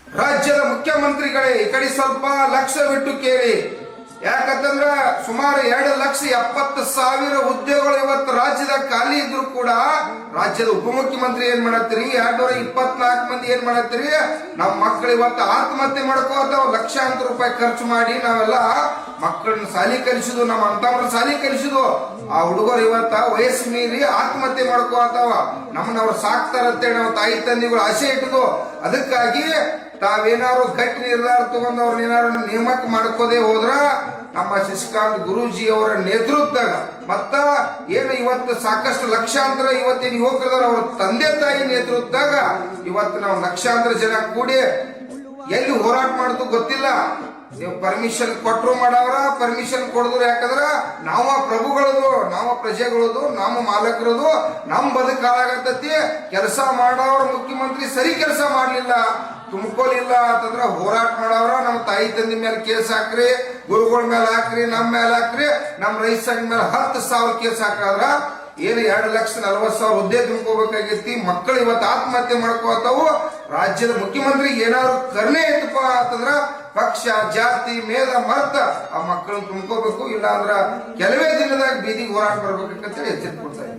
ರಾಜ್ಯದ ಮುಖ್ಯಮಂತ್ರಿಗಳೇ ಈ ಕಡೆ ಸ್ವಲ್ಪ ಲಕ್ಷ ಬಿಟ್ಟು ಕೇಳಿ. ಯಾಕಂತಂದ್ರ ಸುಮಾರು 2,70,000 ಹುದ್ದೆಗಳು ಇವತ್ತು ರಾಜ್ಯದ ಖಾಲಿ ಇದ್ರು ಕೂಡ ರಾಜ್ಯದ ಉಪಮುಖ್ಯಮಂತ್ರಿ ಏನ್ ಮಾಡತ್ತೀರಿ, 224 ಮಂದಿ ಏನ್ ಮಾಡತ್ತೀರಿ, ನಮ್ಮ ಮಕ್ಕಳು ಇವತ್ತು ಆತ್ಮಹತ್ಯೆ ಮಾಡ್ಕೋತಾವ. ಲಕ್ಷಾಂತರ ರೂಪಾಯಿ ಖರ್ಚು ಮಾಡಿ ನಾವೆಲ್ಲ ಮಕ್ಕಳನ್ನ ಸಾಲಿ ಕಲಿಸುದು, ನಮ್ಮ ಅಂತವ್ರ ಸಾಲಿ ಕಲಿಸುದು. ಆ ಹುಡುಗರು ಇವತ್ತ ವಯಸ್ಸು ಮೀರಿ ಆತ್ಮಹತ್ಯೆ ಮಾಡ್ಕೋತಾವ. ನಮ್ಮನ್ನ ಅವ್ರು ಸಾಕ್ತಾರಂತೇಳಿ ನಾವು ತಾಯಿ ತಂದೆಗಳು ಆಸೆ ಇಟ್ಟದು. ಅದಕ್ಕಾಗಿ ತಾವೇನಾರು ಗಟ್ಟಿ ನಿರ್ಧಾರ ತಗೊಂಡ್ ಅವ್ರನ್ನ ಏನಾರು ನೇಮಕ ಮಾಡ್ಕೋದೇ ಹೋದ್ರ ನಮ್ಮ ಶಶಿಕಾಂತ್ ಗುರೂಜಿ ಅವರ ನೇತೃತ್ವದಾಗ ಮತ್ತ ಏನು ಇವತ್ತು ಸಾಕಷ್ಟು ಲಕ್ಷಾಂತರ ಇವತ್ತಿನ ಯುವಕರದಾರ ಅವ್ರ ತಂದೆ ತಾಯಿ ನೇತೃತ್ವದಾಗ ಇವತ್ತು ನಾವು ಲಕ್ಷಾಂತರ ಜನ ಕೂಡಿ ಎಲ್ಲಿ ಹೋರಾಟ ಮಾಡುದು ಗೊತ್ತಿಲ್ಲ. ನೀವು ಪರ್ಮಿಷನ್ ಕೊಟ್ಟರು ಮಾಡವ್ರ, ಪರ್ಮಿಷನ್ ಕೊಡದ್ರು. ಯಾಕಂದ್ರ ನಾವ ಪ್ರಭುಗಳದು, ನಾವ ಪ್ರಜೆಗಳದು, ನಾವು ಮಾಲಕರದು, ನಮ್ ಬದುಕು ಹಾಳಾಗತ್ತತಿ. ಕೆಲಸ ಮಾಡವ್ರ ಮುಖ್ಯಮಂತ್ರಿ ಸರಿ ಕೆಲಸ ಮಾಡ್ಲಿಲ್ಲ, ತುಂಬಿಕೊಲಿಲ್ಲ ಅಂತಂದ್ರ ಹೋರಾಟ ಮಾಡವ್ರ ನಮ್ಮ ತಾಯಿ ತಂದೆ ಮೇಲೆ ಕೇಸ್ ಹಾಕ್ರಿ, ಗುರುಗಳ ಮೇಲೆ ಹಾಕ್ರಿ, ನಮ್ಮ ಮೇಲೆ ಹಾಕ್ರಿ, ನಮ್ಮ ರೈತ ಸಂಘ ಮೇಲೆ 10,000 ಕೇಸ್ ಹಾಕಾದ್ರ ಏನು 2,40,000 ಹುದ್ದೆ ತುಂಬ್ಕೋಬೇಕಾಗೈತಿ. ಮಕ್ಕಳು ಇವತ್ತು ಆತ್ಮಹತ್ಯೆ ಮಾಡ್ಕೋತಾವು. ರಾಜ್ಯದ ಮುಖ್ಯಮಂತ್ರಿ ಏನಾದ್ರು ಕರುಣೆ ಐತಪ್ಪ ಅಂತಂದ್ರ ಪಕ್ಷ ಜಾತಿ ಮೇಧ ಮರ್ತ ಆ ಮಕ್ಕಳನ್ನ ತುಂಬ್ಕೋಬೇಕು. ಇಲ್ಲ ಅಂದ್ರ ಕೆಲವೇ ದಿನದಾಗ ಬೀದಿಗೆ ಹೋರಾಟ ಬರ್ಬೇಕಂತೇಳಿ ಎಚ್ಚರಿಕೆ ಕೊಡ್ತಾರೆ.